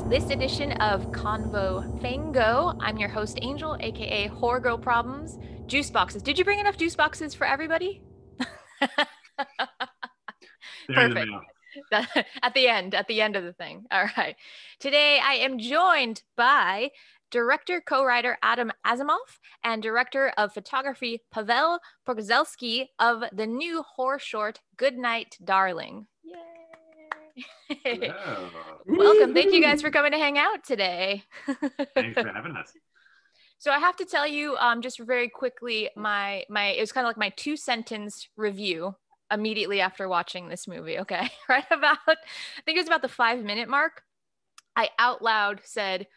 this edition of Convo Fango. I'm your host, Angel, aka Horgo Problems. Juice boxes. Did you bring enough juice boxes for everybody? They're in the Perfect. mail. At the end of the thing. All right. Today I am joined by director co-writer Adam Azimov and director of photography Pawel Pogorzelski of the new horror short Goodnight Darling. Yay! Hello. Welcome. Thank you guys for coming to hang out today. Thanks for having us. So I have to tell you, just very quickly, my it was kind of like my 2-sentence review immediately after watching this movie. Okay, right about I think it was about the 5-minute mark. I out loud said,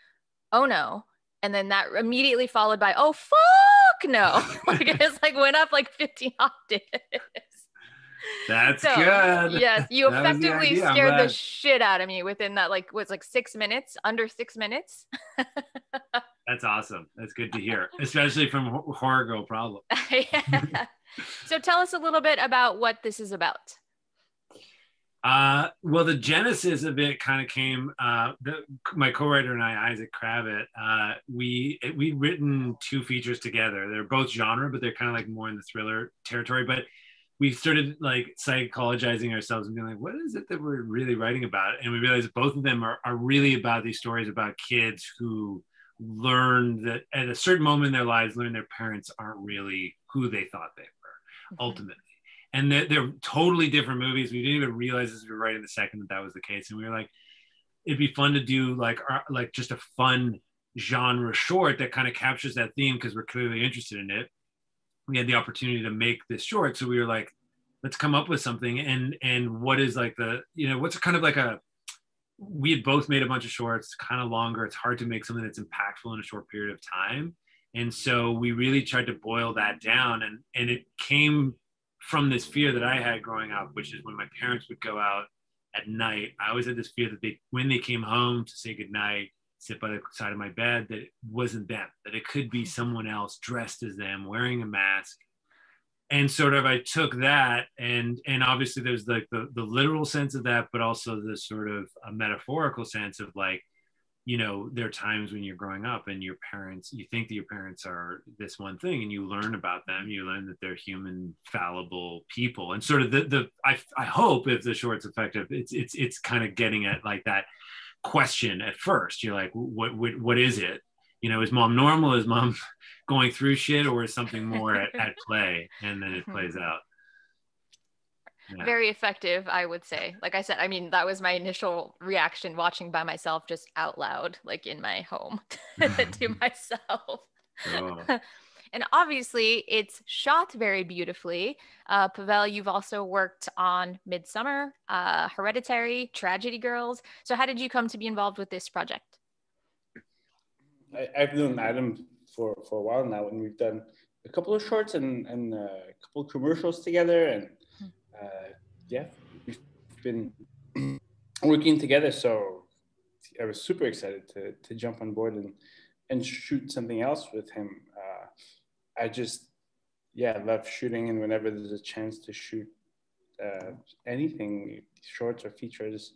"Oh no," and then that immediately followed by, "Oh fuck no!" Like it's like went up like 15 octaves. That's So, good. yes, you That was the effectively idea. I'm scared the glad. shit out of me within that, like, was like 6 minutes, under 6 minutes. That's awesome. That's good to hear, especially from Horror Girl Problem. Yeah. So tell us a little bit about what this is about. Well, the genesis of it kind of came. My co-writer and I, Isaac Kravitz, we'd written 2 features together. They're both genre, but they're kind of like more in the thriller territory. But we started like psychologizing ourselves and being like, what is it that we're really writing about? And we realized both of them are really about these stories about kids who learn that at a certain moment in their lives, learn their parents aren't really who they thought they were ultimately. And they're totally different movies. We didn't even realize as we were writing the second that was the case. And we were like, it'd be fun to do like just a fun genre short that kind of captures that theme because we're clearly interested in it. We had the opportunity to make this short, so we were like, let's come up with something. And what is like what's kind of like we had both made a bunch of shorts, kind of longer. It's hard to make something that's impactful in a short period of time. And so we really tried to boil that down, and it came from this fear that I had growing up, which is when my parents would go out at night, I always had this fear that when they came home to say goodnight, sit by the side of my bed, that it wasn't them, that it could be someone else dressed as them, wearing a mask. And sort of I took that, and obviously there's like the literal sense of that, but also the sort of a metaphorical sense of like, there are times when you're growing up and you think that your parents are this one thing, and you learn about them, you learn that they're human, fallible people. And sort of I hope if the short's effective, it's kind of getting at like that question at first. You're like, what is it? Is mom normal? Is mom going through shit, or is something more at play? And then it plays out. Yeah. Very effective, I would say. Like I said, I mean, that was my initial reaction watching by myself, just out loud, like in my home to myself. Oh. And obviously, it's shot very beautifully. Pawel, you've also worked on Midsummer, Hereditary, Tragedy Girls. So how did you come to be involved with this project? I've known Adam for a while now, and we've done a couple of shorts and a couple of commercials together. And yeah, we've been working together. So I was super excited to jump on board and shoot something else with him. I just, love shooting. And whenever there's a chance to shoot anything, shorts or features,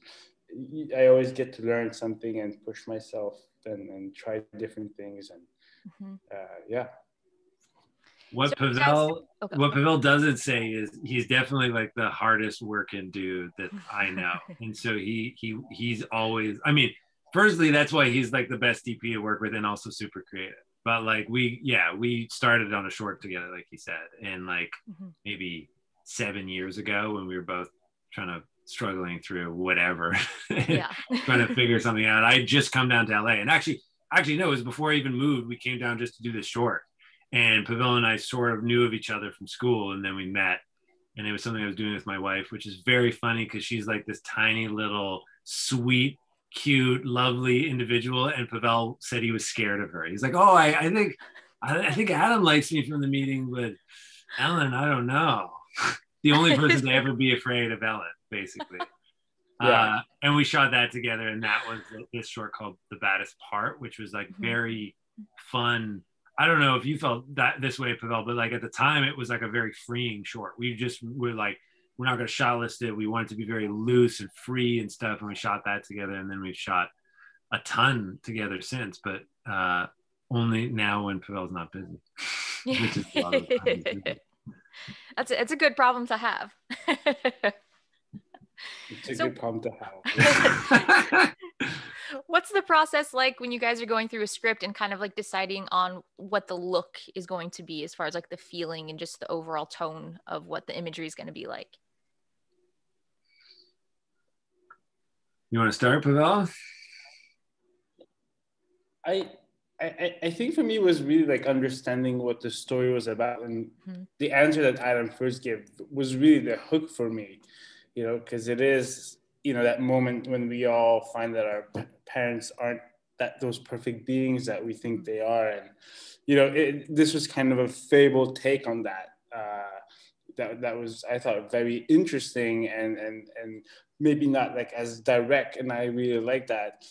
I always get to learn something and push myself and try different things. And What Pawel doesn't say is he's definitely like the hardest working dude that I know. And so he's always, I mean, firstly, that's why he's like the best DP to work with and also super creative. But like we started on a short together, like he said, and like maybe 7 years ago when we were both struggling through whatever, trying to figure something out. I had just come down to LA, and actually no, it was before I even moved. We came down just to do this short. And Pawel and I sort of knew of each other from school, and then we met. And it was something I was doing with my wife, which is very funny because she's like this tiny little sweet, cute, lovely individual. And Pawel said he was scared of her. He's like, "Oh, I think Adam likes me from the meeting, but Ellen, I don't know." The only person to ever be afraid of Ellen, basically. Yeah. And we shot that together, and that was this short called The Baddest Part, which was like very fun. I don't know if you felt that this way, Pawel, but like at the time it was like a very freeing short. We're like, we're not going to shot list it. We want it to be very loose and free and stuff. And we shot that together. And then we've shot a ton together since, but only now when Pawel's not busy. Which is a lot of the time. It's a good problem to have. It's a good problem to have. What's the process like when you guys are going through a script and kind of like deciding on what the look is going to be, as far as like the feeling and just the overall tone of what the imagery is going to be like? You want to start, Pawel? I think for me it was really like understanding what the story was about, and the answer that Adam first gave was really the hook for me, you know, because it is, you know, that moment when we all find that our parents aren't those perfect beings that we think they are, and you know, this was kind of a fable take on that. That was, I thought, very interesting and maybe not like as direct, and I really like that.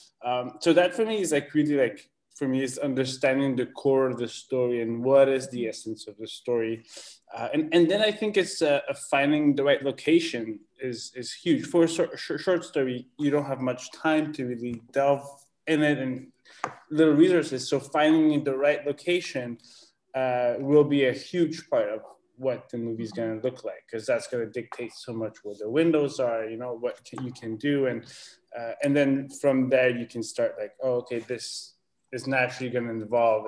So that for me is like really like, for me, is understanding the core of the story and what is the essence of the story. And then I think it's finding the right location is huge. For a short story, you don't have much time to really delve in it and little resources. So finding the right location will be a huge part of what the movie is going to look like, because that's going to dictate so much where the windows are, you know, what you can do. And then from there, you can start like, oh, okay, this is naturally going to evolve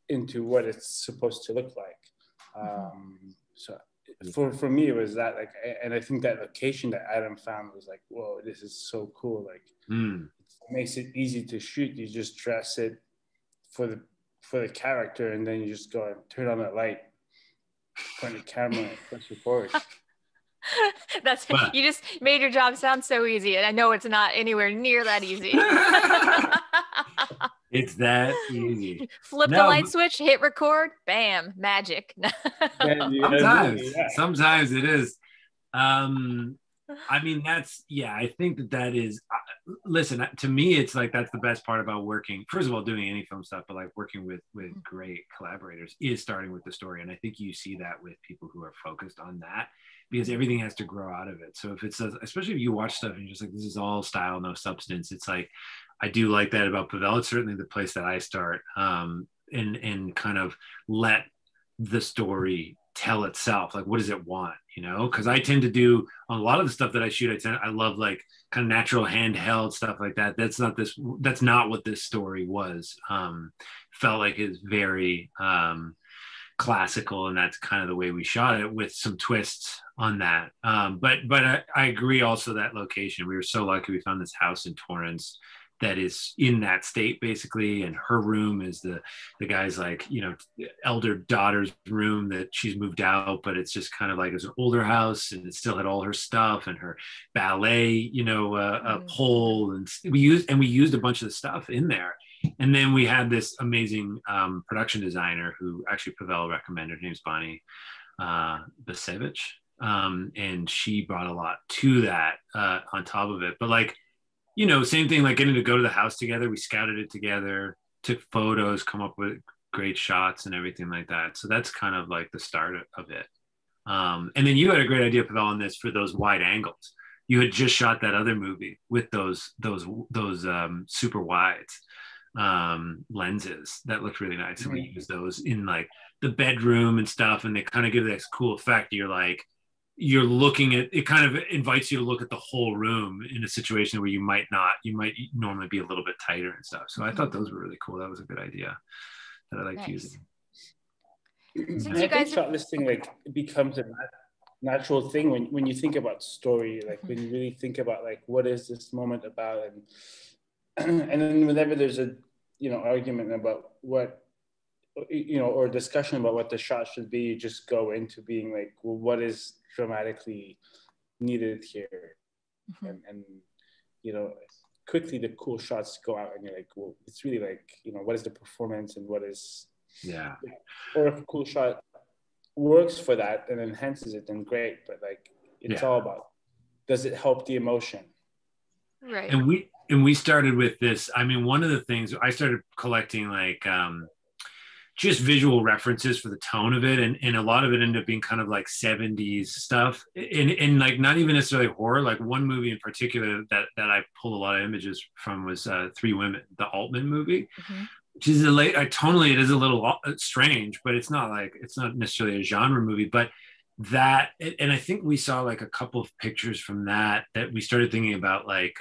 into what it's supposed to look like. So for me, it was that, like, and I think that location that Adam found was like, whoa, this is so cool. Like, it makes it easy to shoot. You just dress it for the character, and then you just go and turn on that light, point the camera, and push it forward. You just made your job sound so easy, and I know it's not anywhere near that easy. It's that easy. Flip the light switch, hit record, bam, magic. Sometimes it is. I mean, I think that is, listen, to me, it's like, that's the best part about working, first of all, doing any film stuff, but like working with great collaborators is starting with the story. And I think you see that with people who are focused on that, because everything has to grow out of it. So if it's, especially if you watch stuff and you're just like, this is all style, no substance, it's like, I do like that about Pawel. It's certainly the place that I start, and kind of let the story tell itself. Like, what does it want, you know? Because I tend to do a lot of the stuff that I shoot, I love like kind of natural handheld stuff like that. That's not what this story was. Felt like it's very classical, and that's kind of the way we shot it, with some twists on that. But I agree also that location, we were so lucky. We found this house in Torrance that is in that state basically, and her room is the guy's, like, you know, elder daughter's room that she's moved out, but it's just kind of like, it's an older house, and it still had all her stuff and her ballet, you know, a pole, and we used a bunch of the stuff in there. And then we had this amazing production designer who actually Pawel recommended. Her name's Bonnie Basevich, and she brought a lot to that on top of it. But like, you know, same thing, like getting to go to the house together. We scouted it together, took photos, come up with great shots and everything like that. So that's kind of like the start of it. And then you had a great idea, Pawel, on this for those wide angles. You had just shot that other movie with those super wides lenses that looked really nice. And we used those in like the bedroom and stuff, and they kind of give this cool effect. You're looking at it, kind of invites you to look at the whole room in a situation where you might normally be a little bit tighter and stuff. So I thought those were really cool. That was a good idea that I liked using. Since I think shot listing like becomes a natural thing when you think about story, like when you really think about like, what is this moment about, and then whenever there's a, you know, argument about what, you know, or discussion about what the shot should be, you just go into being like, well, what is dramatically needed here, and you know, quickly the cool shots go out, and you're like, well, it's really like, you know, what is the performance, and what is, or if a cool shot works for that and enhances it, then great. But like, it's all about, does it help the emotion? Right. And we started with this. I mean, one of the things I started collecting, like just visual references for the tone of it, and a lot of it ended up being kind of like 70s stuff, and like not even necessarily horror. Like one movie in particular that I pulled a lot of images from was Three Women, the Altman movie, which is tonally it is a little strange, but it's not necessarily a genre movie. But that, and I think we saw like a couple of pictures from that we started thinking about, like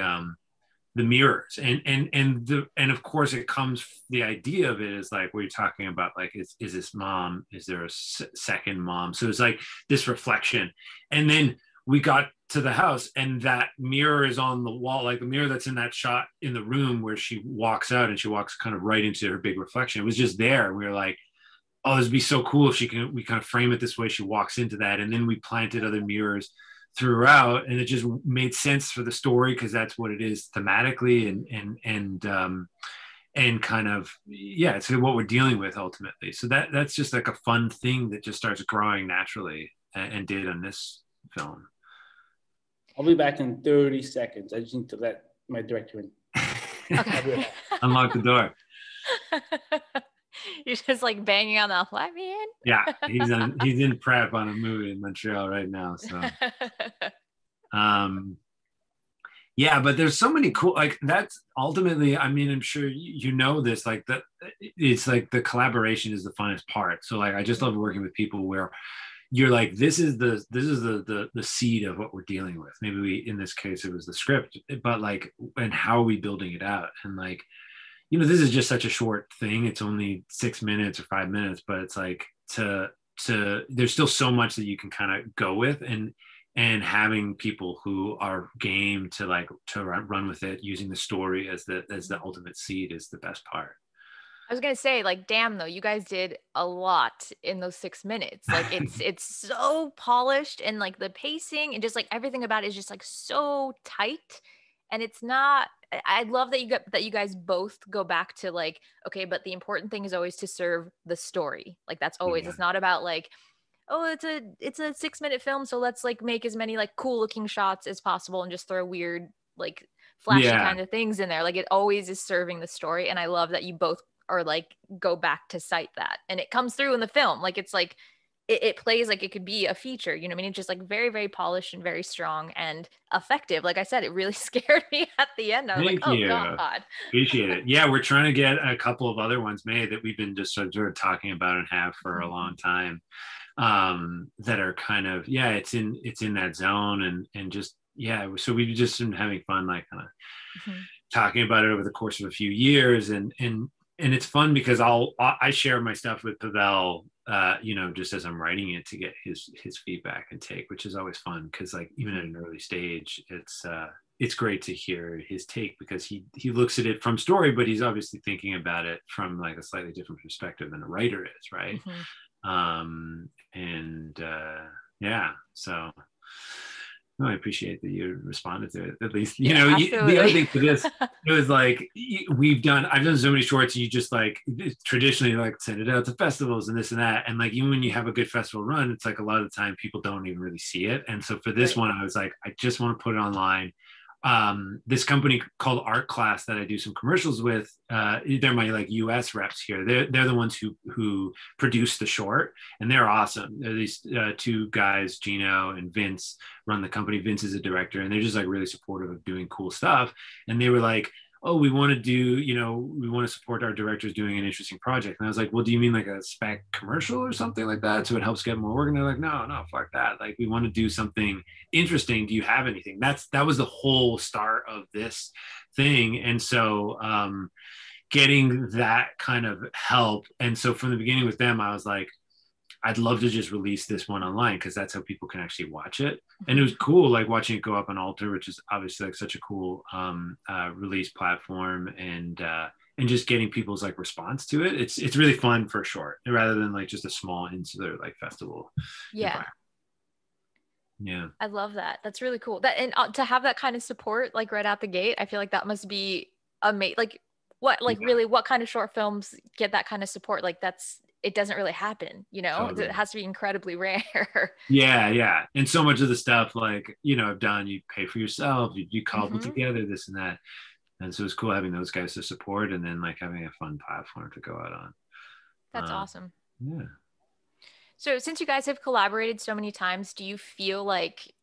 the mirrors, and of course it comes, the idea of it is like, what you're talking about, like is this mom, is there a second mom? So it's like this reflection, and then we got to the house and that mirror is on the wall, like the mirror that's in that shot in the room where she walks out and she walks kind of right into her big reflection. It was just there. We were like, oh, this would be so cool if we kind of frame it this way, she walks into that. And then we planted other mirrors throughout, and it just made sense for the story because that's what it is thematically, and kind of, yeah, it's what we're dealing with ultimately. So that's just like a fun thing that just starts growing naturally, and did on this film. I'll be back in 30 seconds. I just need to let my director in. Okay. Unlock the door. You're just like banging on the, let me in. Yeah, he's in prep on a movie in Montreal right now. So, yeah, but there's so many cool, like that's ultimately, I mean, I'm sure you know this, like that, it's like the collaboration is the funnest part. So like, I just love working with people where you're like, this is the seed of what we're dealing with. Maybe in this case, it was the script, but like, and how are we building it out? And like, you know, this is just such a short thing. It's only 6 minutes or 5 minutes, but it's like there's still so much that you can kind of go with, and having people who are game to run with it, using the story as the ultimate seed is the best part. I was gonna say, like, damn though, you guys did a lot in those 6 minutes. Like it's so polished, and like the pacing and just like everything about it is just like so tight. And it's not, I love that you guys both go back to like, okay, but the important thing is always to serve the story. Like that's always, it's not about like, oh, it's a 6-minute film, so let's like make as many like cool looking shots as possible and just throw weird like flashy kind of things in there. Like it always is serving the story. And I love that you both are like go back to cite that, and it comes through in the film. Like it's like it plays like it could be a feature, you know what I mean? It's just like very, very polished and very strong and effective. Like I said, it really scared me at the end. I was Thank like, you. Oh God. Appreciate it. Yeah, we're trying to get a couple of other ones made that we've been just sort of talking about and have for a long time, that are kind of, yeah, it's in that zone, and just, yeah, so we've just been having fun, like kind of talking about it over the course of a few years, and it's fun because I share my stuff with Pawel, you know, just as I'm writing it, to get his feedback and take, which is always fun because like even at an early stage, it's great to hear his take because he looks at it from story, but he's obviously thinking about it from like a slightly different perspective than a writer is, right? Yeah, so no, I appreciate that you responded to it. At least, you know, the other thing for this, it was like, I've done so many shorts, you just like traditionally like send it out to festivals and this and that. And like, even when you have a good festival run, it's like a lot of the time people don't even really see it. And so for this one, I was like, I just want to put it online. This company called Art Class that I do some commercials with, they're my like US reps here. They're the ones who produce the short, and they're awesome. They're these two guys, Gino and Vince, run the company. Vince is a director, and they're just like really supportive of doing cool stuff. And they were like, oh, we want to support our directors doing an interesting project. And I was like, well, do you mean like a spec commercial or something like that, so it helps get more work? And they're like, no, fuck that. Like, we want to do something interesting. Do you have anything? That was the whole start of this thing. And so getting that kind of help. And so from the beginning with them, I was like, I'd love to just release this one online because that's how people can actually watch it. And it was cool, like watching it go up on Alter, which is obviously like such a cool release platform, and just getting people's like response to it. It's really fun for short, rather than like just a small insular like festival. Yeah. Yeah. I love that. That's really cool. That, and to have that kind of support like right out the gate, I feel like that must be amazing. Like really, what kind of short films get that kind of support? Like it doesn't really happen, you know. Totally. It has to be incredibly rare. Yeah. And so much of the stuff, like, you know, I've done, you pay for yourself, you cobble together this and that. And so it's cool having those guys to support, and then like having a fun platform to go out on. That's awesome. Yeah. So since you guys have collaborated so many times, do you feel like,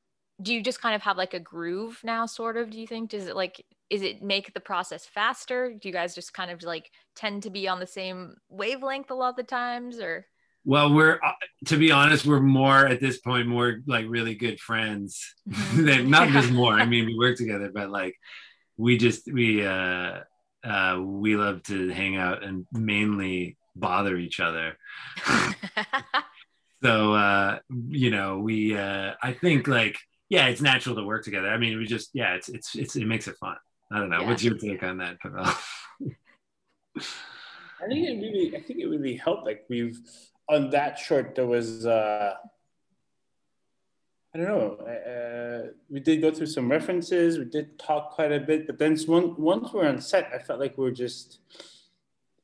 do you just kind of have like a groove now, sort of, do you think? Does it make the process faster? Do you guys just kind of like tend to be on the same wavelength a lot of the times, or? Well, to be honest, we're more at this point, more like really good friends than not just more. I mean, we work together, but like we love to hang out and mainly bother each other. So, I think like, yeah, it's natural to work together. I mean, we just, yeah, it makes it fun. I don't know. Yeah. What's your take on that, Pawel? I think it really helped. Like on that short, there was, I don't know. We did go through some references. We did talk quite a bit, but then once we're on set, I felt like we were just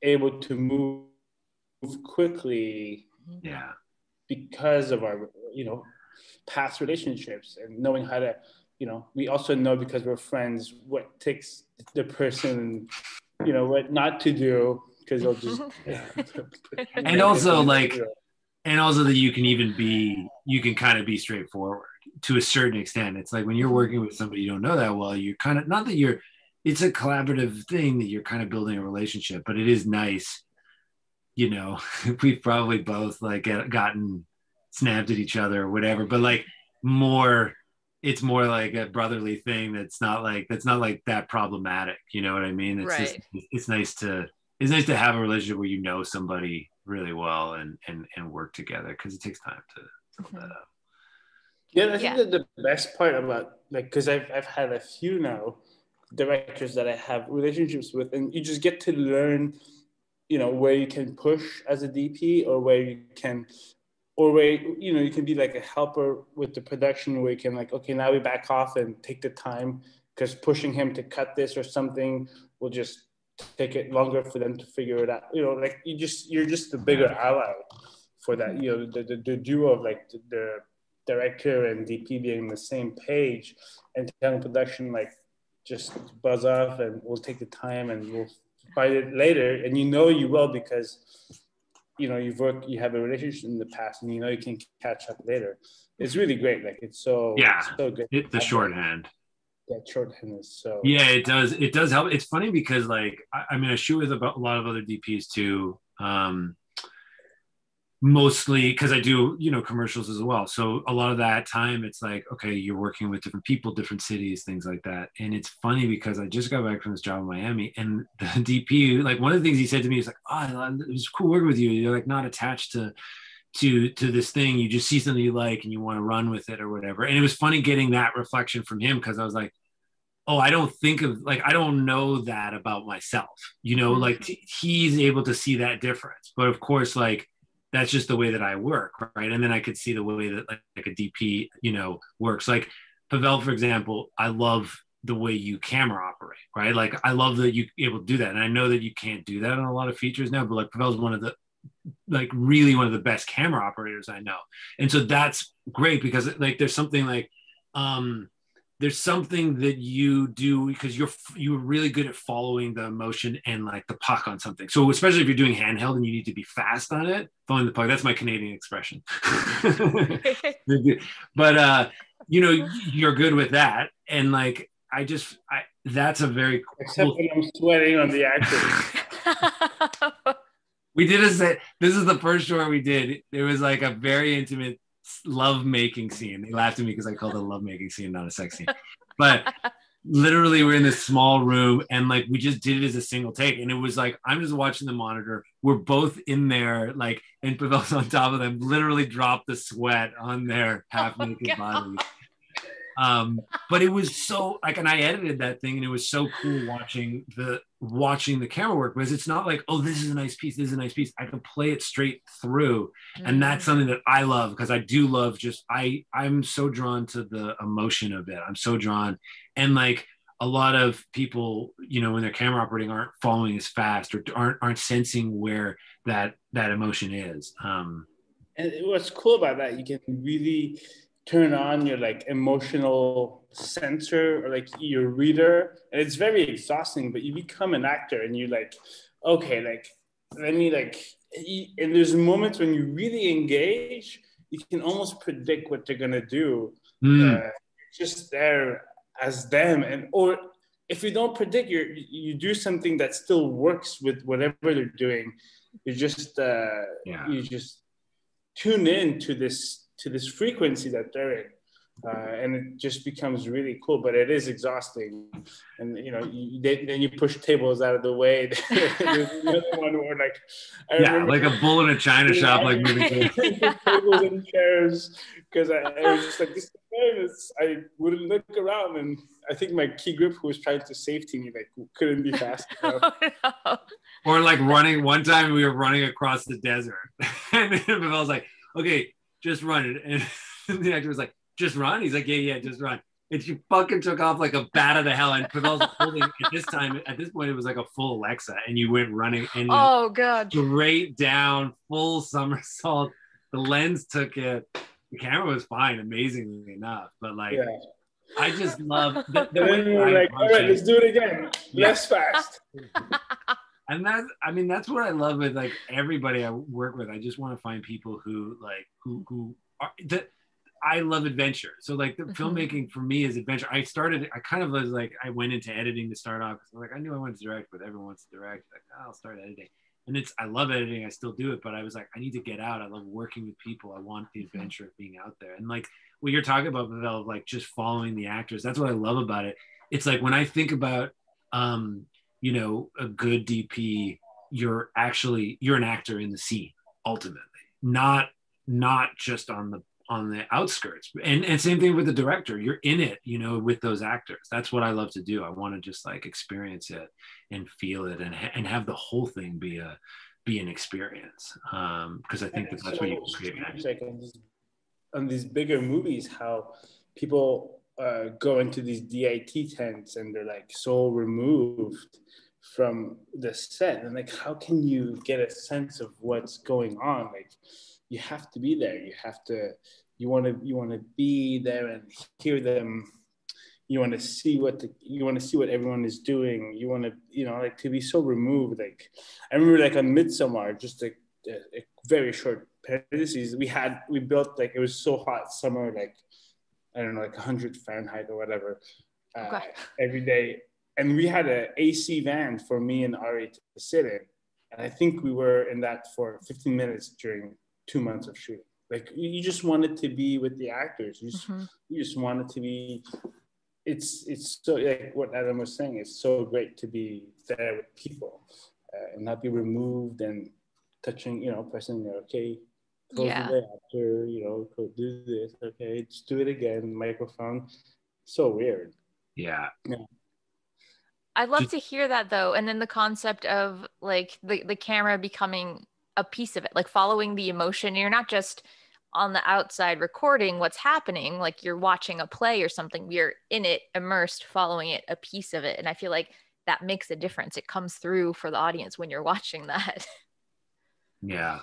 able to move quickly. Yeah. Because of our, past relationships and knowing how to, we also know because we're friends what takes the person, what not to do, because they'll just. And also that you can kind of be straightforward to a certain extent. It's like when you're working with somebody you don't know that well, you're kind of, not that it's a collaborative thing that you're kind of building a relationship, but it is nice. We've probably both like gotten snapped at each other or whatever, but like it's more like a brotherly thing. That's not like that problematic. You know what I mean? It's right. It's nice to have a relationship where you know somebody really well and work together, because it takes time to build that up. Yeah, I think that the best part about, like, because I've had a few now directors that I have relationships with, and you just get to learn, where you can push as a DP, or where you can be like a helper with the production, where you can like, okay, now we back off and take the time, because pushing him to cut this or something will just take it longer for them to figure it out. Like you're just the bigger ally for that. The duo of like the director and DP being on the same page and telling production like, just buzz off and we'll take the time and we'll find it later. And you will, because you have a relationship in the past, and you can catch up later. It's really great. Like it's so good. The shorthand. That shorthand is so. Yeah, it does help. It's funny because like I shoot with a lot of other DPs too. Mostly because I do, commercials as well. So a lot of that time, it's like, okay, you're working with different people, different cities, things like that. And it's funny because I just got back from this job in Miami, and the DP, like one of the things he said to me is like, oh, it was cool working with you. You're like not attached to this thing. You just see something you like and you want to run with it or whatever. And it was funny getting that reflection from him, because I was like, oh, I don't know that about myself, like he's able to see that difference. But of course, like, that's just the way that I work, right? And then I could see the way that like a DP, works. Like Pawel, for example, I love the way you camera operate, right? Like I love that you're able to do that. And I know that you can't do that on a lot of features now, but like Pawel's really one of the best camera operators I know. And so that's great, because like there's something that you do, because you're really good at following the emotion and like the puck on something. So especially if you're doing handheld and you need to be fast on it, following the puck. That's my Canadian expression. But you're good with that. And like that's a very cool. Except when I'm sweating on the actor. We did this is the first short we did. It was like a very intimate love-making scene. They laughed at me because I called it a love-making scene, not a sex scene. But literally we're in this small room, and like we just did it as a single take, and it was like I'm just watching the monitor, we're both in there, like, and Pawel's on top of them, literally dropped the sweat on their half-naked bodies. But it was so like, and I edited that thing, and it was so cool watching the camera work, because it's not like, oh, this is a nice piece, I can play it straight through. And that's something that I love, because I do love I'm so drawn to the emotion of it. I'm so drawn, and like a lot of people, when they're camera operating, aren't following as fast, or aren't sensing where that emotion is. And what's cool about that, you can really turn on your like emotional sensor, or like your reader, and it's very exhausting, but you become an actor, and you're like, okay, like let me like and there's moments when you really engage, you can almost predict what they're gonna do. Just there as them, and or if you don't predict, you do something that still works with whatever they're doing. You just you just tune in to this frequency that they're in. And it just becomes really cool, but it is exhausting. And you know, then you push tables out of the way. There's another one where like a bull in a china shop, like moving tables and chairs, because I was just like, this is famous. I wouldn't look around, and I think my key grip, who was trying to safety me, like couldn't be fast enough. No. Or like running. One time we were running across the desert, and I was like, "Okay, just run it," and the actor was like, "Just run?" He's like, yeah, just run. And she fucking took off like a bat out of hell. And Pavel's holding, at this point, it was like a full Alexa. And you went running and oh god, straight down, full somersault. The lens took it. The camera was fine, amazingly enough. But like, I just love the way we were like, all right, let's do it again. Less fast. And that's what I love with like everybody I work with. I just want to find people who like, who are that. I love adventure. So like the filmmaking for me is adventure. I kind of was like, I went into editing to start off. So like, I knew I wanted to direct, but everyone wants to direct. Like, I'll start editing. And I love editing. I still do it, but I was like, I need to get out. I love working with people. I want the adventure of being out there. And like what you're talking about, Pavel, of like just following the actors. That's what I love about it. It's like when I think about, you know, a good DP, you're an actor in the scene, ultimately, not just on the outskirts. And same thing with the director. You're in it, you know, with those actors. That's what I love to do. I want to just like experience it and feel it and have the whole thing be an experience. Because I think that's what you can create. Like on these bigger movies, how people go into these DIT tents and they're like so removed from the set, and like, how can you get a sense of what's going on? Like, you have to be there. You want to be there and hear them. You want to see what everyone is doing. You want to, you know, like to be so removed. Like I remember like on Midsommar, just a very short parentheses. We built like, it was so hot summer, like, I don't know, like 100 Fahrenheit or whatever, every day. And we had an AC van for me and Ari to sit in. And I think we were in that for 15 minutes during 2 months of shooting. Like you just wanted to be with the actors. You just wanted to be. It's so like what Adam was saying. It's so great to be there with people and not be removed and touching. You know, pressing. Okay, close the actor. You know, go do this. Okay, just do it again. Microphone. So weird. Yeah. I'd love to hear that though, and then the concept of like the camera becoming a piece of it, like following the emotion. You're not just on the outside recording what's happening, like you're watching a play or something. You're in it, immersed, following it, a piece of it. And I feel like that makes a difference. It comes through for the audience when you're watching that. It's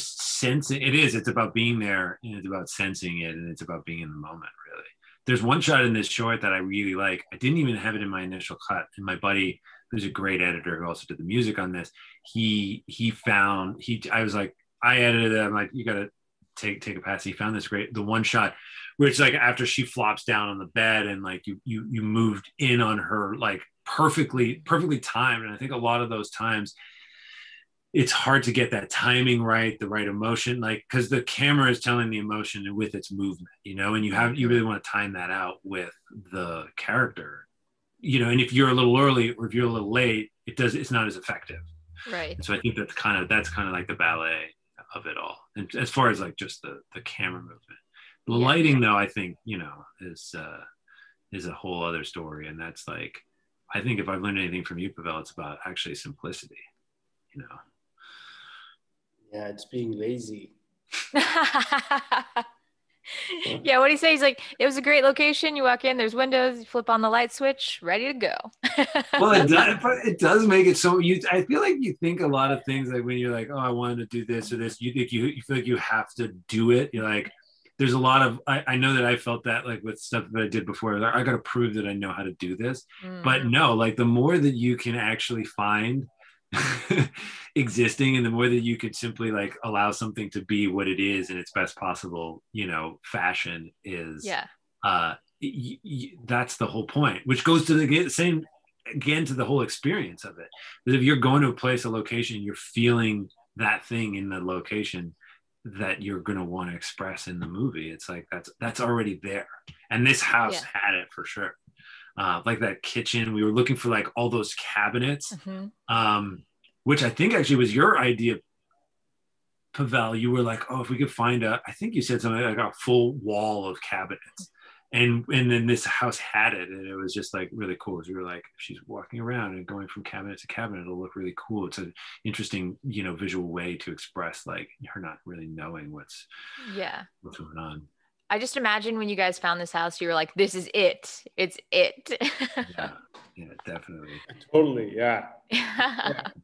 sensing. It's about being there, and it's about sensing it, and it's about being in the moment, really. There's one shot in this short that I really like. I didn't even have it in my initial cut. And my buddy, who's a great editor who also did the music on this, I was like, I edited it. I'm like, you got to take a pass. He found the one shot where it's like after she flops down on the bed and like you moved in on her, like perfectly timed. And I think a lot of those times, it's hard to get that timing right, the right emotion, like, because the camera is telling the emotion and with its movement, you know, and you really want to time that out with the character, you know, and if you're a little early or if you're a little late, it's not as effective. Right. And so I think that's kind of like the ballet of it all. And as far as like just the camera movement, the lighting though, I think, you know, is a whole other story. And that's like, I think if I've learned anything from you, Pavel, it's about actually simplicity, you know. Yeah, it's being lazy. Yeah, what do you say? He's like, it was a great location. You walk in, there's windows, you flip on the light switch, ready to go. Well, it does make it so I feel like you think a lot of things like when you're like, oh, I wanted to do this or this, you feel like you have to do it. You're like, there's a lot of, I know that I felt that like with stuff that I did before, like, I got to prove that I know how to do this. But no, like the more that you can actually find existing, and the more that you could simply like allow something to be what it is in its best possible, fashion is, that's the whole point, which goes to the same again to the whole experience of it. That if you're going to a place, a location, you're feeling that thing in the location that you're going to want to express in the movie. It's like that's already there, and this house had it for sure. Like that kitchen, we were looking for like all those cabinets, which I think actually was your idea, Pawel. You were like, oh, if we could find I think you said something like a full wall of cabinets. And then this house had it, and it was just like really cool. Because we were like, if she's walking around and going from cabinet to cabinet, it'll look really cool. It's an interesting, visual way to express like her not really knowing what's going on. I just imagine when you guys found this house, you were like, "This is it. It's it." yeah, definitely. Totally, yeah.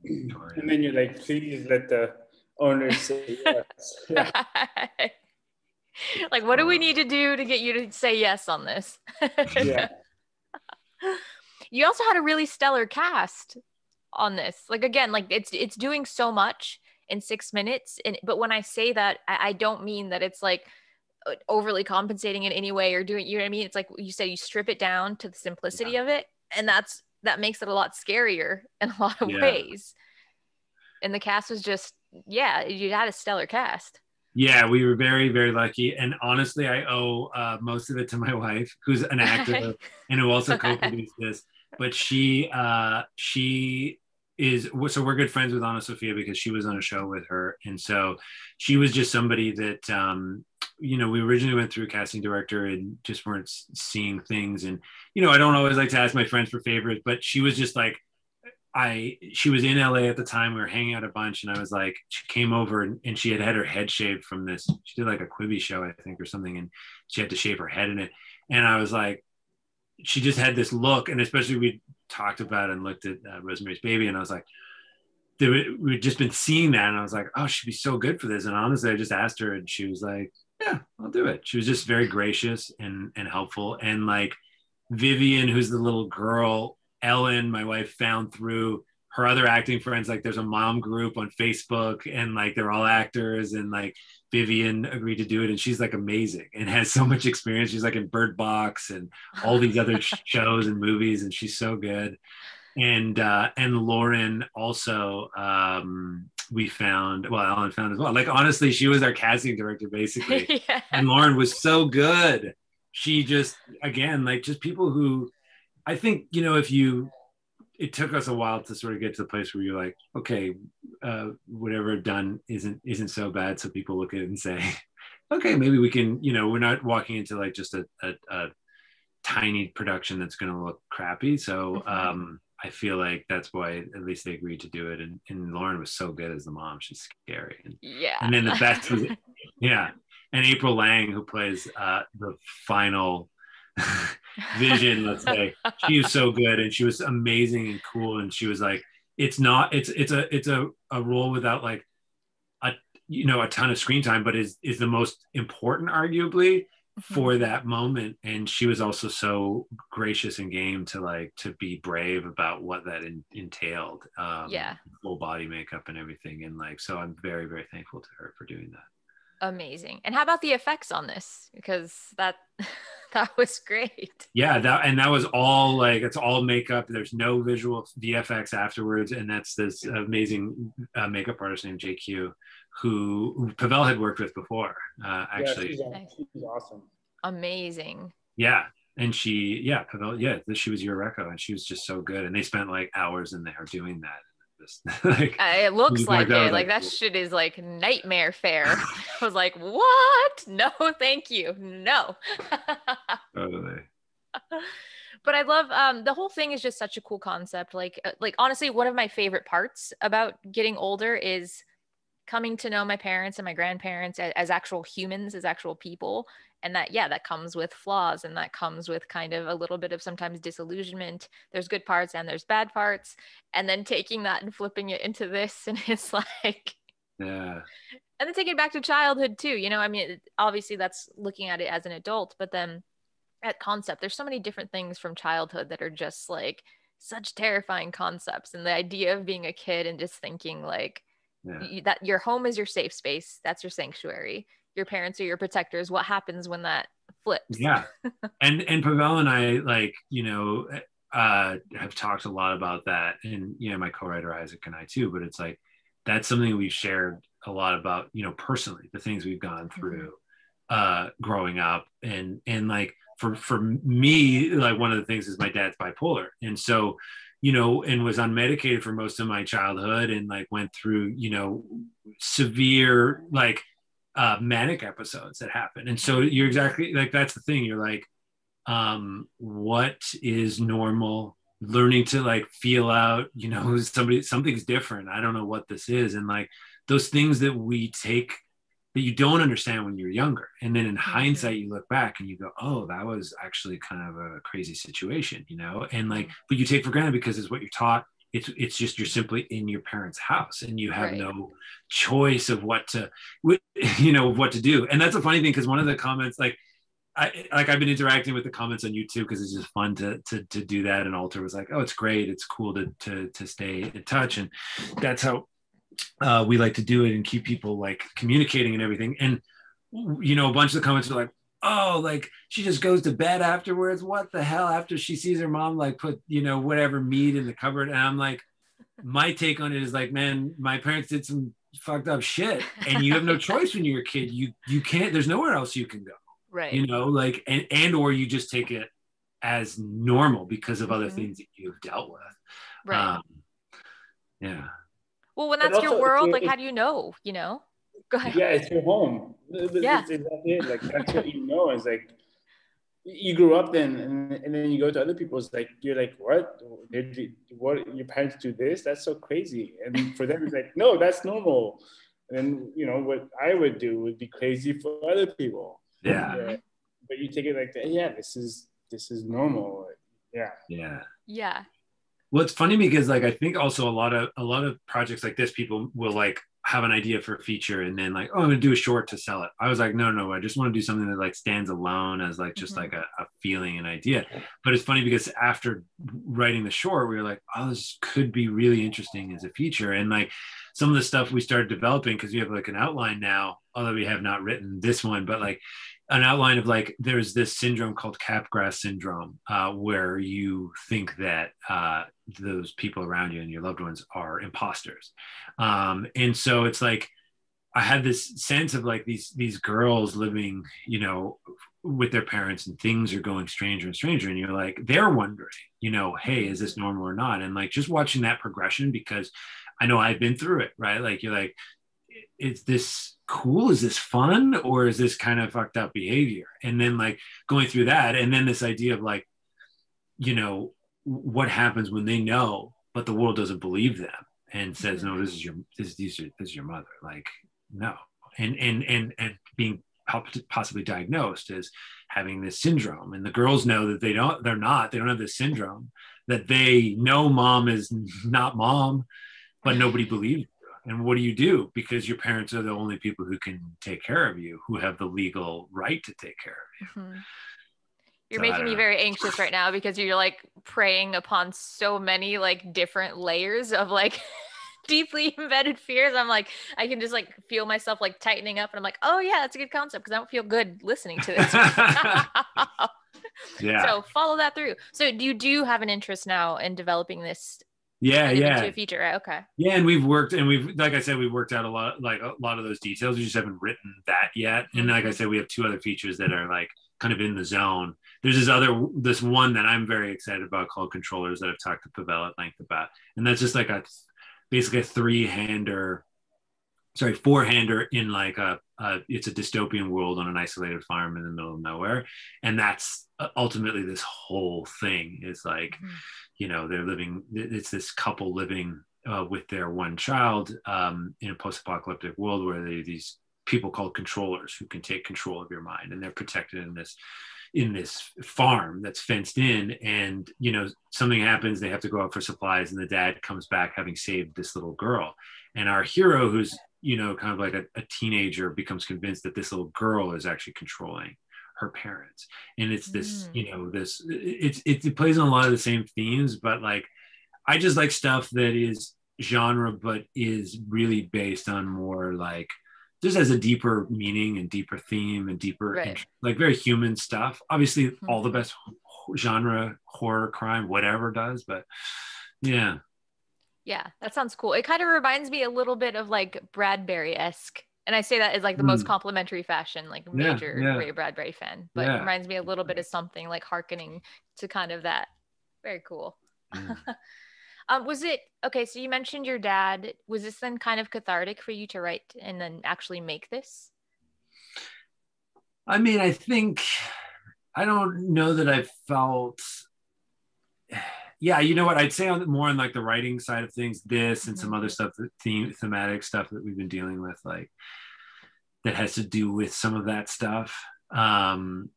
And then you're like, please let the owner say yes. Yeah. Like, what do we need to do to get you to say yes on this? Yeah. You also had a really stellar cast on this. Like, again, like it's doing so much in 6 minutes. But when I say that, I don't mean that it's like overly compensating in any way or doing, you know what I mean? It's like you said, you strip it down to the simplicity of it. And that makes it a lot scarier in a lot of ways. And the cast was just, you had a stellar cast. Yeah, we were very, very lucky. And honestly, I owe most of it to my wife, who's an actor and who also co-produced this. But she is, so we're good friends with Anna Sophia because she was on a show with her. And so she was just somebody that, we originally went through a casting director and just weren't seeing things. And, I don't always like to ask my friends for favors, but she was just like, she was in LA at the time. We were hanging out a bunch, and I was like, she came over and she had her head shaved from this. She did like a Quibi show, I think, or something, and she had to shave her head in it. And I was like, she just had this look, and especially we talked about and looked at Rosemary's Baby, and I was like, we'd just been seeing that, and I was like, oh, she'd be so good for this. And honestly, I just asked her, and she was like, yeah, I'll do it. She was just very gracious and helpful. And like Vivian, who's the little girl, Ellen, my wife, found through her other acting friends. Like there's a mom group on Facebook, and like they're all actors, and like Vivian agreed to do it, and she's like amazing and has so much experience. She's like in Bird Box and all these other shows and movies, and she's so good. And Lauren also, we found, well, Ellen found as well. Like honestly, she was our casting director basically. And Lauren was so good. She just, again, like just people who, I think, it took us a while to sort of get to the place where you're like, okay, whatever done isn't so bad. So people look at it and say, okay, maybe we can, we're not walking into like just a tiny production that's going to look crappy. So I feel like that's why at least they agreed to do it. And Lauren was so good as the mom. She's scary. And then the best was, and April Lang, who plays the final Vision, let's say, she was so good, and she was amazing and cool. And she was like, it's a role without like a ton of screen time, but is the most important arguably for that moment. And she was also so gracious and game to be brave about what that entailed, full body makeup and everything. And like, so I'm very, very thankful to her for doing that. Amazing. And how about the effects on this? Because that was great. Yeah, that was all like, it's all makeup. There's no visual VFX afterwards. And that's this amazing makeup artist named JQ, who Pawel had worked with before, actually. Yeah, she's awesome. Amazing. Yeah. And Pawel, she was Eureka, and she was just so good. And they spent like hours in there doing that. It looks like it. Like that shit is like nightmare fare. I was like, what? No, thank you. No. Totally. But I love the whole thing is just such a cool concept. Like honestly, one of my favorite parts about getting older is coming to know my parents and my grandparents as actual humans, as actual people. And that comes with flaws, and that comes with kind of a little bit of sometimes disillusionment. There's good parts and there's bad parts. And then taking that and flipping it into this, and it's like, And then take it back to childhood too. I mean, obviously that's looking at it as an adult, but then at concept, there's so many different things from childhood that are just like such terrifying concepts. And the idea of being a kid and just thinking like that your home is your safe space, that's your sanctuary. Your parents are your protectors. What happens when that flips? Yeah. And Pavel and I, like, have talked a lot about that, and my co-writer Isaac and I too, but it's like that's something we've shared a lot about, personally, the things we've gone through growing up, and like for me, like one of the things is my dad's bipolar, and so and was unmedicated for most of my childhood, and like went through severe like manic episodes that happen. And so you're exactly like, that's the thing, you're like, what is normal, learning to like feel out, something's different, I don't know what this is, and like those things that we take that you don't understand when you're younger, and then in hindsight you look back and you go, oh, that was actually kind of a crazy situation, and like, but you take for granted because it's what you're taught. It's just, you're simply in your parents' house and you have no choice of what to do. And that's a funny thing, because one of the comments, like I've been interacting with the comments on YouTube because it's just fun to do that. And Alter was like, oh, it's great, it's cool to stay in touch, and that's how we like to do it and keep people like communicating and everything. And a bunch of the comments are like, oh, like she just goes to bed afterwards, what the hell, after she sees her mom like put whatever meat in the cupboard. And I'm like, my take on it is like, man, my parents did some fucked up shit, and you have no choice when you're a kid. You can't, there's nowhere else you can go, right? Like, and or you just take it as normal because of other things that you've dealt with, right? Yeah. Well, when that's your world, like, how do you know? Go ahead. Yeah, it's your home. Yeah, it's exactly it. Like, that's what It's like you grew up then, and then you go to other people's, like, you're like, what? What? Your parents do this? That's so crazy. And for them, it's like, no, that's normal. And what I would do would be crazy for other people. Yeah. But you take it like that. Yeah, this is normal. Yeah. Well, it's funny because like I think also a lot of projects like this, people will like have an idea for a feature and then like, oh, I'm gonna do a short to sell it. I was like, no, I just want to do something that like stands alone as like just like a feeling and idea. But it's funny because after writing the short, we were like, oh, this could be really interesting as a feature. And like some of the stuff we started developing, because we have like an outline now, although we have not written this one, but like an outline of like, there's this syndrome called capgras syndrome, where you think that those people around you and your loved ones are imposters. And so it's like, I had this sense of like these girls living, with their parents, and things are going stranger and stranger. And you're like, they're wondering, hey, is this normal or not? And like, just watching that progression, because I know I've been through it, right? Like, you're like, is this cool? Is this fun? Or is this kind of fucked up behavior? And then like going through that, and then this idea of like, what happens when they know, but the world doesn't believe them and says, no, this is your mother. Like, no. And being possibly diagnosed as having this syndrome. And the girls know that they don't have this syndrome, that they know mom is not mom, but nobody believes you. And what do you do? Because your parents are the only people who can take care of you, who have the legal right to take care of you. You're making me very anxious right now, because you're like preying upon so many like different layers of like deeply embedded fears. I'm like, I can just like feel myself like tightening up, and I'm like, oh yeah, that's a good concept, because I don't feel good listening to this. Yeah. So follow that through. So you do have an interest now in developing this into a feature, right? Okay. Yeah, and we've like I said, we've worked out a lot of those details. We just haven't written that yet. And like I said, we have 2 other features that are like kind of in the zone. There's this one that I'm very excited about called Controllers, that I've talked to Pavel at length about. And that's just like basically a 4-hander in like it's a dystopian world on an isolated farm in the middle of nowhere. And that's ultimately this whole thing is like, it's this couple living with their one child in a post-apocalyptic world, where these people called controllers who can take control of your mind, and they're protected in this farm that's fenced in. And something happens, they have to go out for supplies, and the dad comes back having saved this little girl. And our hero, who's you know, kind of like a teenager becomes convinced that this little girl is actually controlling her parents. And it's this, you know, this, it plays on a lot of the same themes, but like, I just like stuff that is genre, but is really based on more like, just has a deeper meaning and deeper theme and deeper, like very human stuff. Obviously, all the best genre, horror, crime, whatever does, but yeah. Yeah, that sounds cool. It kind of reminds me a little bit of like Bradbury-esque. And I say that as like the most complimentary fashion, like major Ray Bradbury fan, but it reminds me a little bit of something like hearkening to kind of that. Very cool. Was it okay? So you mentioned your dad. Was this then kind of cathartic for you to write and then actually make this? I mean, I think, I don't know that I felt, yeah, you know what? I'd say more on like the writing side of things, this and some other stuff, thematic stuff that we've been dealing with, like that has to do with some of that stuff, and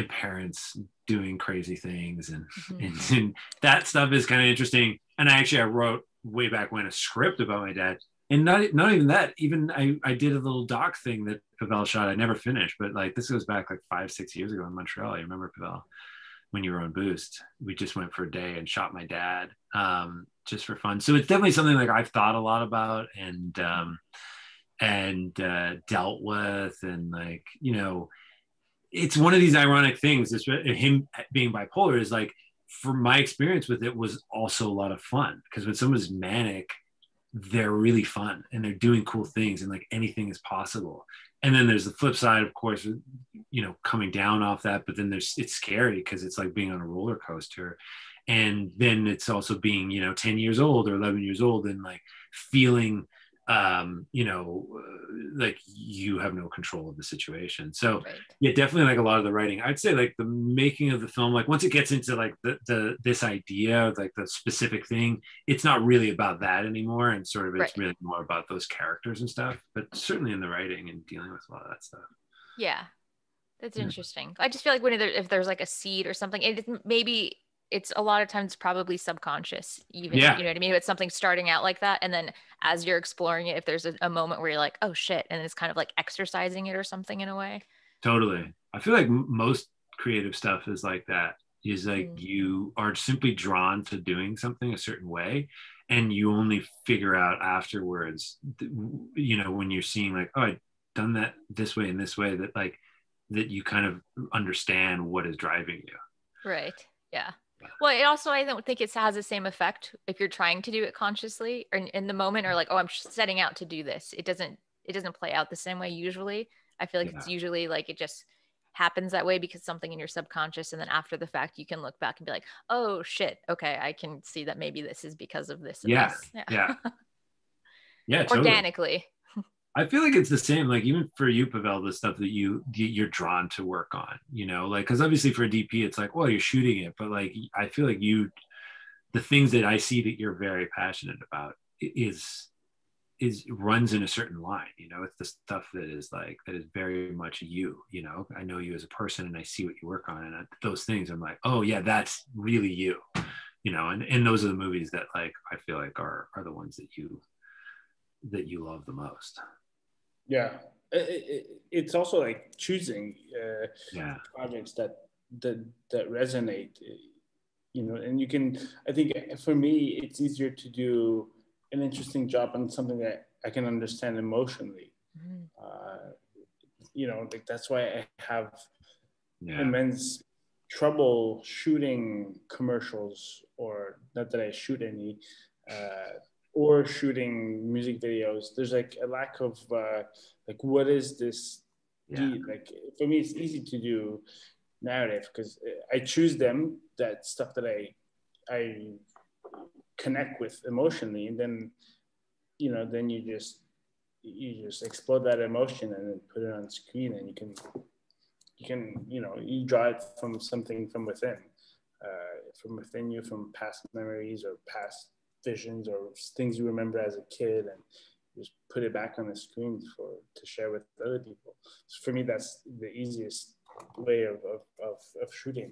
parents doing crazy things, and that stuff is kind of interesting. And I wrote way back when a script about my dad, and not even that. Even I did a little doc thing that Pawel shot. I never finished, but like this goes back like 5-6 years ago in Montreal. I remember, Pawel, when you were on Boost, we just went for a day and shot my dad, just for fun. So it's definitely something like I've thought a lot about and dealt with, and like, you know, it's one of these ironic things. This, him being bipolar is like, for my experience with it was also a lot of fun, because when someone's manic, they're really fun and they're doing cool things and like anything is possible. And then there's the flip side, of course, you know, coming down off that, but then it's scary because it's like being on a roller coaster. And then it's also being, you know, 10 years old or 11 years old and like feeling, you know, like you have no control of the situation. So yeah, definitely like a lot of the writing, I'd say like the making of the film, like once it gets into like this idea of like the specific thing, it's not really about that anymore. And sort of, it's really more about those characters and stuff, but certainly in the writing and dealing with a lot of that stuff. Yeah, that's interesting. I just feel like if there's like a seed or something, maybe it's a lot of times probably subconscious, even, you know what I mean? It's something starting out like that. And then as you're exploring it, if there's a moment where you're like, oh shit, and it's kind of like exercising it or something in a way. Totally. I feel like most creative stuff is like that, is like you are simply drawn to doing something a certain way, and you only figure out afterwards, you know, when you're seeing like, oh, I've done that this way and this way, that like, that you kind of understand what is driving you. Right. Yeah. Well, it also, I don't think it has the same effect if you're trying to do it consciously or in the moment, or like, oh, I'm setting out to do this. It doesn't play out the same way usually. I feel like it's usually like it just happens that way because something in your subconscious, and then after the fact, you can look back and be like, oh shit, okay, I can see that maybe this is because of this. Yeah. Totally. Organically. I feel like it's the same, like even for you, Pawel, the stuff that you're drawn to work on, you know, like, because obviously for a DP, it's like, well, you're shooting it, but like, I feel like the things that I see that you're very passionate about is runs in a certain line, you know. It's the stuff that is very much you know. I know you as a person and I see what you work on, and those things I'm like, oh yeah, that's really you know. And those are the movies that like I feel like are the ones that you love the most. Yeah, it's also like choosing projects that resonate, you know. And you can, I think for me, it's easier to do an interesting job on something that I can understand emotionally. You know, like that's why I have immense trouble shooting commercials, or not that I shoot any, or shooting music videos. There's like a lack of like, what is this? Like for me, it's easy to do narrative because I choose them, that stuff that I connect with emotionally, and then, you know, then you just explode that emotion and then put it on screen, and you can you know, you draw it from something from within you, from past memories or past visions or things you remember as a kid, and just put it back on the screen to share with other people. So for me, that's the easiest way of shooting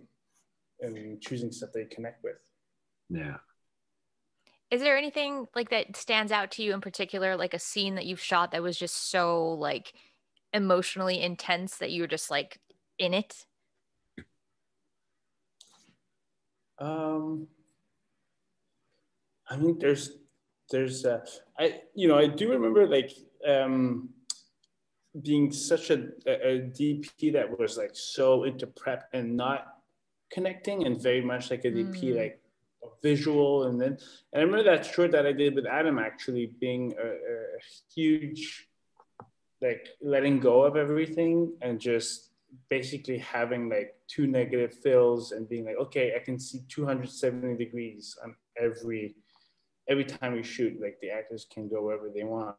and choosing stuff they connect with. Yeah. Is there anything like that stands out to you in particular, like a scene that you've shot that was just so like emotionally intense that you were just like in it? I think I do remember like being such a DP that was like so into prep and not connecting, and very much like a DP like visual. And I remember that short that I did with Adam actually being a huge like letting go of everything and just basically having like 2 negative fills and being like, okay, I can see 270 degrees on every time we shoot. Like the actors can go wherever they want,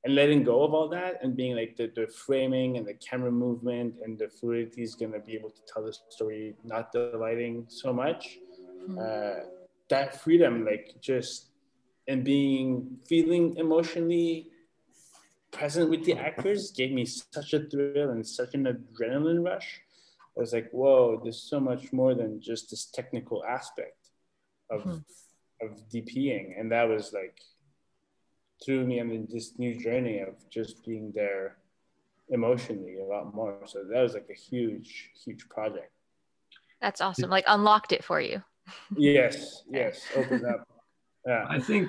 and letting go of all that and being like the framing and the camera movement and the fluidity is going to be able to tell the story, not the lighting so much. That freedom, like just, and feeling emotionally present with the actors gave me such a thrill and such an adrenaline rush. I was like, whoa, there's so much more than just this technical aspect of DPing. And that was like, threw me on this new journey of just being there emotionally a lot more. So that was like a huge, huge project. That's awesome. Like unlocked it for you. Yes, opened up. Yeah. I think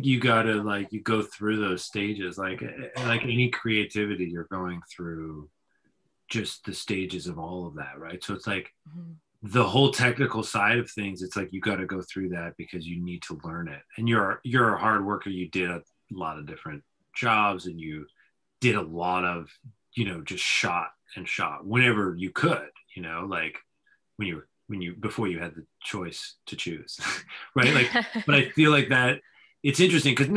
you gotta like, you go through those stages, like any creativity, you're going through just the stages of all of that, right? So it's like the whole technical side of things, it's like you got to go through that because you need to learn it. And you're a hard worker. You did a lot of different jobs, and you did a lot of, just shot whenever you could, like when you before you had the choice to choose, right? Like, but I feel like that it's interesting because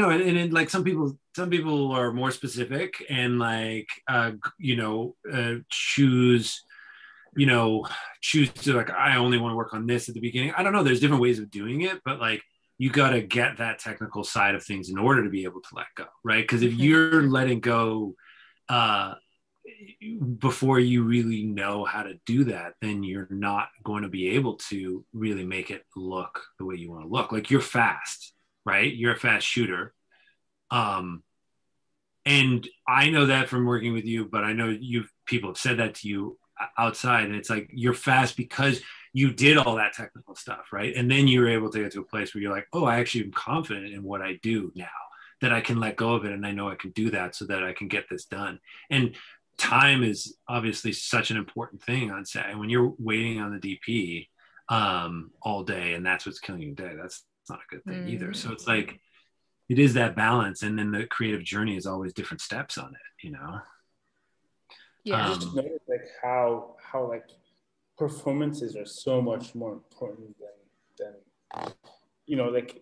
like some people are more specific and like choose to like, I only want to work on this at the beginning. I don't know, there's different ways of doing it, but like you got to get that technical side of things in order to be able to let go, right? Because if you're letting go before you really know how to do that, then you're not going to be able to really make it look the way you want to look. Like you're fast, right? You're a fast shooter. And I know that from working with you, but I know people have said that to you outside, and it's like you're fast because you did all that technical stuff, right? And then you're able to get to a place where you're like, oh, I actually am confident in what I do now, that I can let go of it, and I know I can do that so that I can get this done. And time is obviously such an important thing on set, and when you're waiting on the DP all day and that's what's killing your day, that's not a good thing either. So it's like it is that balance, and then the creative journey is always different steps on it, Yeah. I just noticed like how like performances are so much more important than like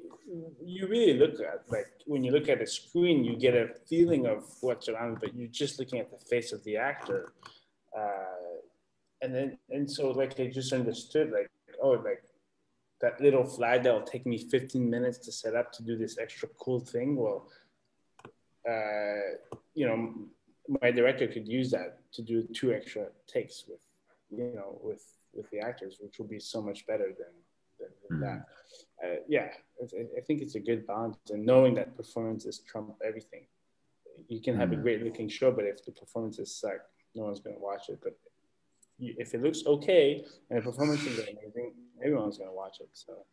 you really look at, like when you look at a screen, you get a feeling of what's around, but you're just looking at the face of the actor. And so like I just understood like, oh, like that little flag that will take me 15 minutes to set up to do this extra cool thing. Well, my director could use that to do 2 extra takes with the actors, which will be so much better than that. I think it's a good balance, and knowing that performances trump everything. You can have a great looking show, but if the performances suck, no one's going to watch it. But if it looks okay and the performances are amazing, everyone's going to watch it. So,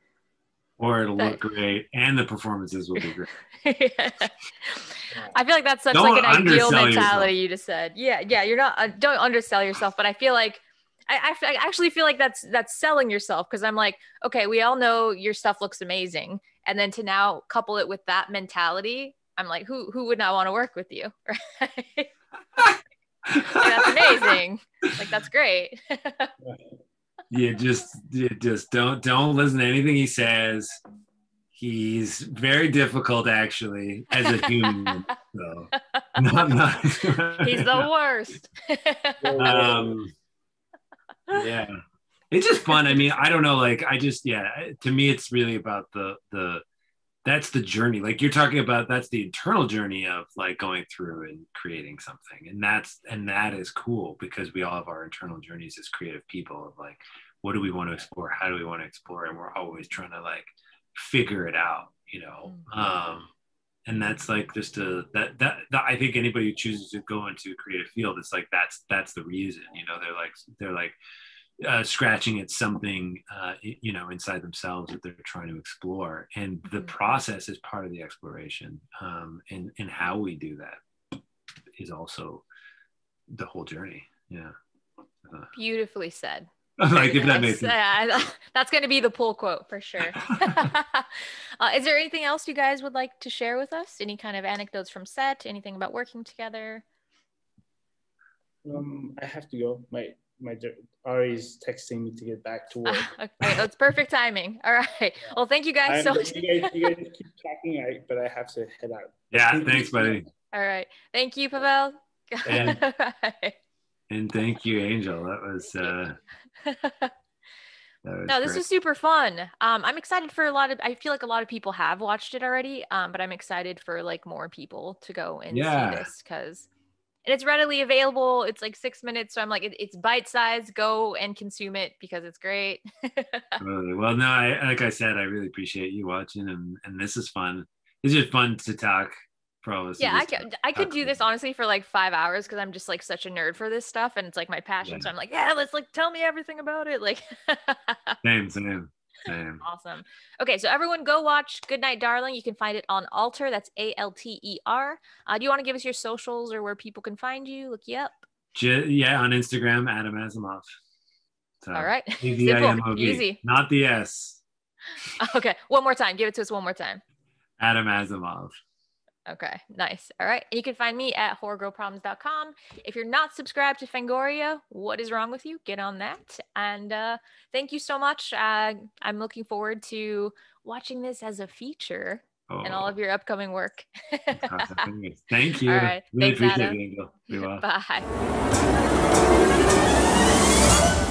or it'll look great and the performances will be great. I feel like that's such Don't like an ideal mentality yourself. you just said. Yeah, you're not, don't undersell yourself, but I feel like I actually feel like that's selling yourself, because I'm like, okay, we all know your stuff looks amazing, and then to now couple it with that mentality, I'm like, who would not want to work with you, right? Like, that's amazing. Like that's great. You just don't listen to anything he says. He's very difficult actually as a human. So not He's the worst. Yeah, it's just fun. I mean, I don't know, like to me it's really about the that's the journey, like you're talking about. That's the internal journey of like going through and creating something, and that is cool because we all have our internal journeys as creative people of like, what do we want to explore, how do we want to explore, and we're always trying to like figure it out, you know. And that's like just that I think anybody who chooses to go into a creative field, it's like that's the reason, you know. They're like scratching at something you know, inside themselves that they're trying to explore, and the process is part of the exploration, and how we do that is also the whole journey. Yeah. Beautifully said. Like, if that makes sense. That's going to be the pull quote for sure. Is there anything else you guys would like to share with us? Any kind of anecdotes from set? Anything about working together? I have to go. My Ari's texting me to get back to work. Okay, that's perfect timing. All right. Well, thank you guys so much. You guys keep talking, but I have to head out. Yeah, thanks, buddy. All right. Thank you, Pawel. And thank you, Angel. That was no, this was super fun. I'm excited for I feel like a lot of people have watched it already, but I'm excited for like more people to go and see this, and it's readily available. It's like 6 minutes, so I'm like, it's bite-sized. Go and consume it because it's great. Really. Well, no, like I said, I really appreciate you watching, and this is fun. It's just fun to talk. Yeah, I could do this honestly for like 5 hours because I'm just like such a nerd for this stuff, and it's like my passion. Yeah. So I'm like, yeah, let's like tell me everything about it. Like same. Awesome. Okay, so everyone go watch Goodnight Darling. You can find it on Alter. That's ALTER. Do you want to give us your socials or where people can find you? Look you up. Yeah, on Instagram, Adam Azimov. So, all right. Simple, easy. Not the S. Okay, one more time. Give it to us one more time. Adam Azimov. Okay, nice. All right. And you can find me at horrorgirlproblems.com. If you're not subscribed to Fangoria, what is wrong with you? Get on that. And thank you so much. I'm looking forward to watching this as a feature and all of your upcoming work. Thank you. All right. Really Thanks, appreciate Adam. it, Angel. Bye.